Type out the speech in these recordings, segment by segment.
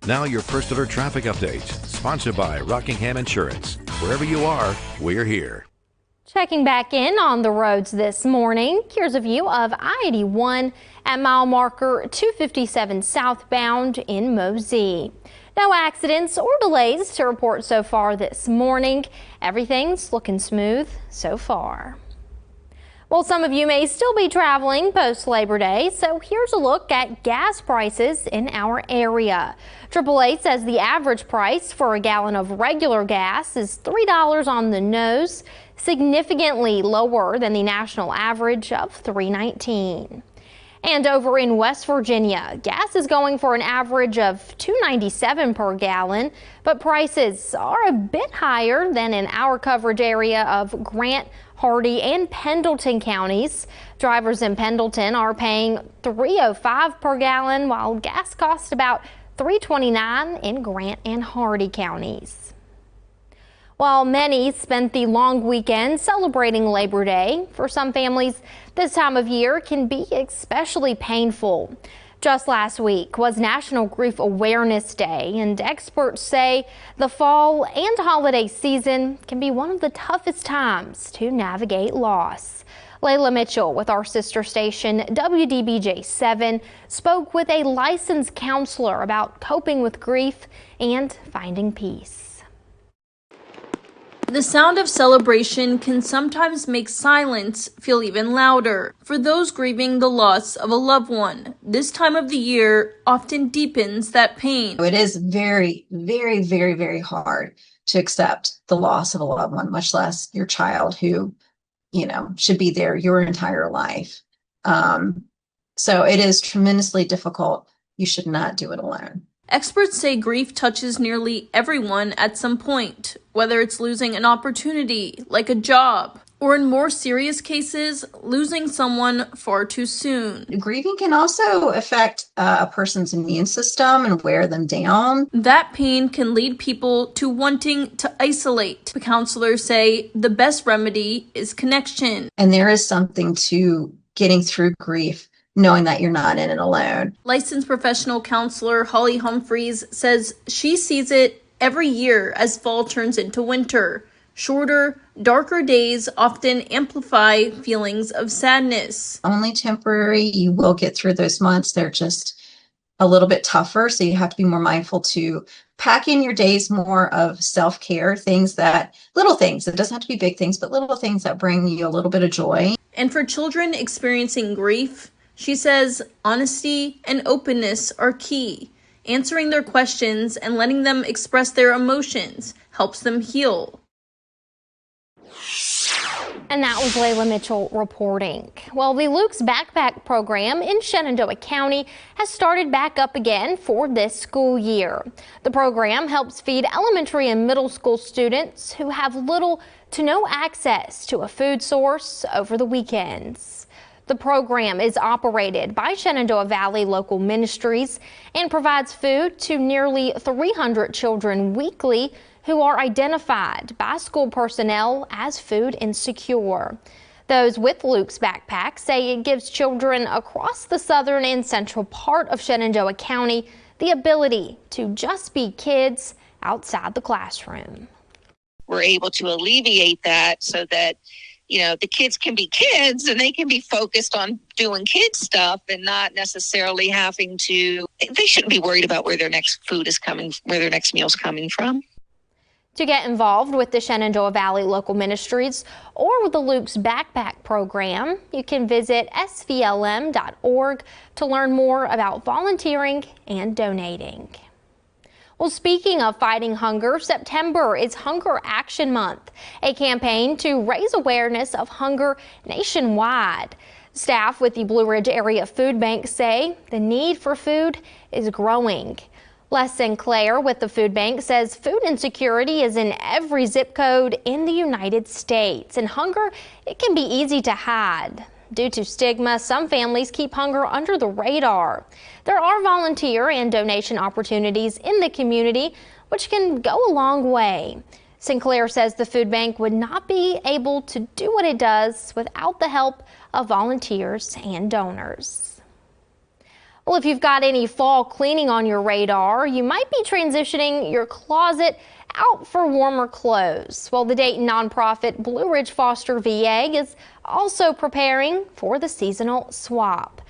Now your first alert traffic update, sponsored by Rockingham Insurance. Wherever you are, we're here. Checking back in on the roads this morning. Here's a view of I-81 at mile marker 257 southbound in Mosey. No accidents or delays to report so far this morning. Everything's looking smooth so far. Well, some of you may still be traveling post-Labor Day, so here's a look at gas prices in our area. AAA says the average price for a gallon of regular gas is $3 on the nose, significantly lower than the national average of $3.19. And over in West Virginia, gas is going for an average of $2.97 per gallon, but prices are a bit higher than in our coverage area of Grant, Hardy, and Pendleton counties. Drivers in Pendleton are paying $3.05 per gallon, while gas costs about $3.29 in Grant and Hardy counties. While many spent the long weekend celebrating Labor Day, for some families, this time of year can be especially painful. Just last week was National Grief Awareness Day, and experts say the fall and holiday season can be one of the toughest times to navigate loss. Layla Mitchell with our sister station WDBJ7 spoke with a licensed counselor about coping with grief and finding peace. The sound of celebration can sometimes make silence feel even louder. For those grieving the loss of a loved one, this time of the year often deepens that pain. It is very, very, very, very hard to accept the loss of a loved one, much less your child who, should be there your entire life. So it is tremendously difficult. You should not do it alone. Experts say grief touches nearly everyone at some point, whether it's losing an opportunity, like a job, or in more serious cases, losing someone far too soon. Grieving can also affect a person's immune system and wear them down. That pain can lead people to wanting to isolate. The counselors say the best remedy is connection. And there is something to getting through grief, knowing that you're not in it alone. Licensed professional counselor Holly Humphreys says she sees it every year as fall turns into winter. Shorter, darker days often amplify feelings of sadness. Only temporary. You will get through those months. They're just a little bit tougher, so you have to be more mindful to pack in your days more of self-care, little things. It doesn't have to be big things, but little things that bring you a little bit of joy. And for children experiencing grief, she says honesty and openness are key. Answering their questions and letting them express their emotions helps them heal. And that was Layla Mitchell reporting. Well, the Luke's Backpack program in Shenandoah County has started back up again for this school year. The program helps feed elementary and middle school students who have little to no access to a food source over the weekends. The program is operated by Shenandoah Valley Local Ministries and provides food to nearly 300 children weekly who are identified by school personnel as food insecure. Those with Luke's Backpack say it gives children across the southern and central part of Shenandoah County the ability to just be kids outside the classroom. We're able to alleviate that so that the kids can be kids and they can be focused on doing kid stuff and not necessarily they shouldn't be worried about where their next food is coming, where their next meal is coming from. To get involved with the Shenandoah Valley Local Ministries or with the Luke's Backpack program, you can visit svlm.org to learn more about volunteering and donating. Well, speaking of fighting hunger, September is Hunger Action Month, a campaign to raise awareness of hunger nationwide. Staff with the Blue Ridge Area Food Bank say the need for food is growing. Les Sinclair with the food bank says food insecurity is in every zip code in the United States, and hunger, it can be easy to hide. Due to stigma, some families keep hunger under the radar. There are volunteer and donation opportunities in the community, which can go a long way. Sinclair says the food bank would not be able to do what it does without the help of volunteers and donors. Well, if you've got any fall cleaning on your radar, you might be transitioning your closet out for warmer clothes. Well, the Dayton nonprofit Blue Ridge Foster VA is also preparing for the seasonal swap.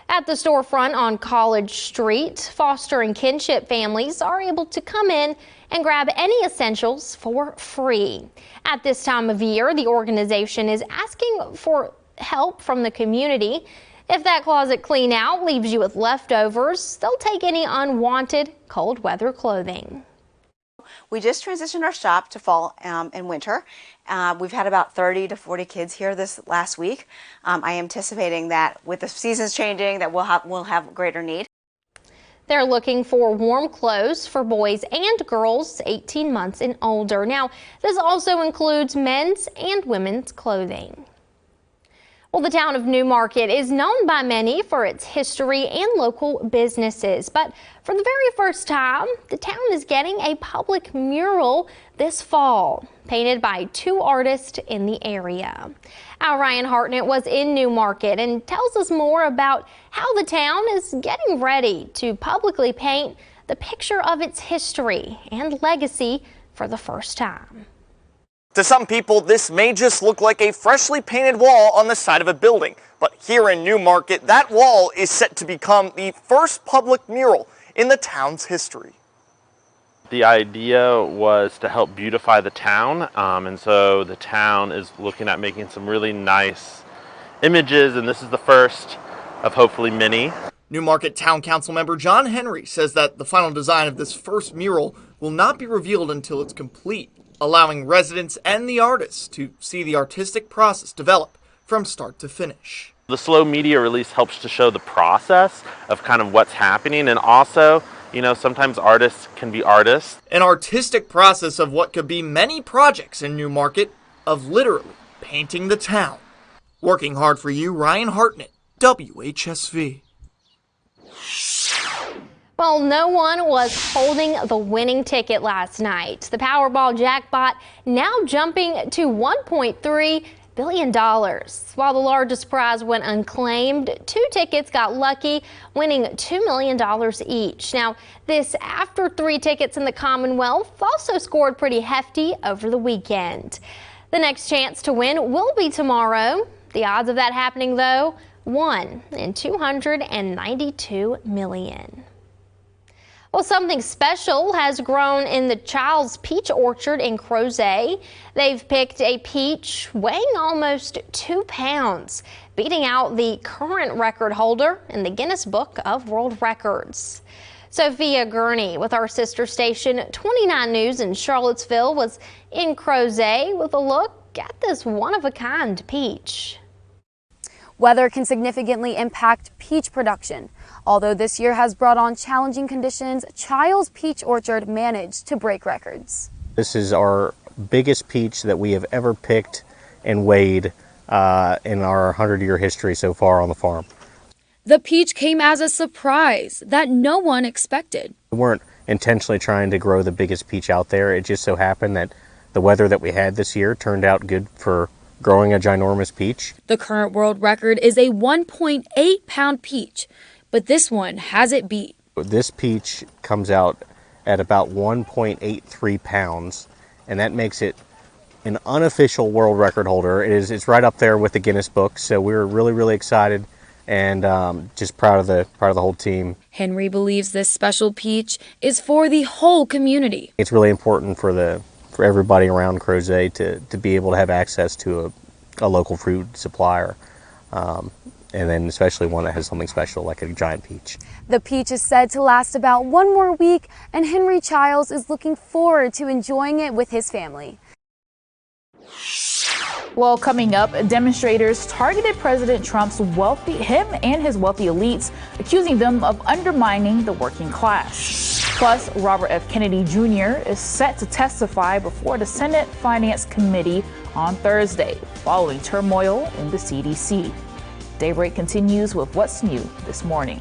At the storefront on College Street, foster and kinship families are able to come in and grab any essentials for free. At this time of year, the organization is asking for help from the community. If that closet clean out leaves you with leftovers, they'll take any unwanted cold weather clothing. We just transitioned our shop to fall and winter. We've had about 30 to 40 kids here this last week. I am anticipating that with the seasons changing that we'll have greater need. They're looking for warm clothes for boys and girls 18 months and older. Now, this also includes men's and women's clothing. Well, the town of Newmarket is known by many for its history and local businesses, but for the very first time, the town is getting a public mural this fall, painted by 2 artists in the area. Our Ryan Hartnett was in Newmarket and tells us more about how the town is getting ready to publicly paint the picture of its history and legacy for the first time. To some people, this may just look like a freshly painted wall on the side of a building, but here in Newmarket, that wall is set to become the first public mural in the town's history. The idea was to help beautify the town, and so the town is looking at making some really nice images, and this is the first of hopefully many. Newmarket Town Council member John Henry says that the final design of this first mural will not be revealed until it's complete, allowing residents and the artists to see the artistic process develop from start to finish. The slow media release helps to show the process of kind of what's happening, and also, you know, sometimes artists can be artists. An artistic process of what could be many projects in Newmarket of literally painting the town. Working hard for you, Ryan Hartnett, WHSV. Well, no one was holding the winning ticket last night. The Powerball jackpot now jumping to $1.3 billion. While the largest prize went unclaimed, 2 tickets got lucky, winning $2 million each. Now, this after 3 tickets in the Commonwealth also scored pretty hefty over the weekend. The next chance to win will be tomorrow. The odds of that happening, though, 1 in 292 million. Well, something special has grown in the Child's Peach Orchard in Crozet. They've picked a peach weighing almost 2 pounds, beating out the current record holder in the Guinness Book of World Records. Sophia Gurney with our sister station 29 News in Charlottesville was in Crozet with a look at this one-of-a-kind peach. Weather can significantly impact peach production. Although this year has brought on challenging conditions, Child's Peach Orchard managed to break records. This is our biggest peach that we have ever picked and weighed in our 100-year history so far on the farm. The peach came as a surprise that no one expected. We weren't intentionally trying to grow the biggest peach out there. It just so happened that the weather that we had this year turned out good for growing a ginormous peach. The current world record is a 1.8 pound peach, but this one has it beat. This peach comes out at about 1.83 pounds, and that makes it an unofficial world record holder. It's right up there with the Guinness Book, so we're really excited and just proud of the whole team. Henry believes this special peach is for the whole community. It's really important for everybody around Crozet to be able to have access to a local fruit supplier, and then especially one that has something special like a giant peach. The peach is said to last about 1 more week, and Henry Childs is looking forward to enjoying it with his family. Well, coming up, demonstrators targeted President Trump's him and his wealthy elites, accusing them of undermining the working class. Plus, Robert F. Kennedy Jr. is set to testify before the Senate Finance Committee on Thursday, following turmoil in the CDC. Daybreak continues with what's new this morning.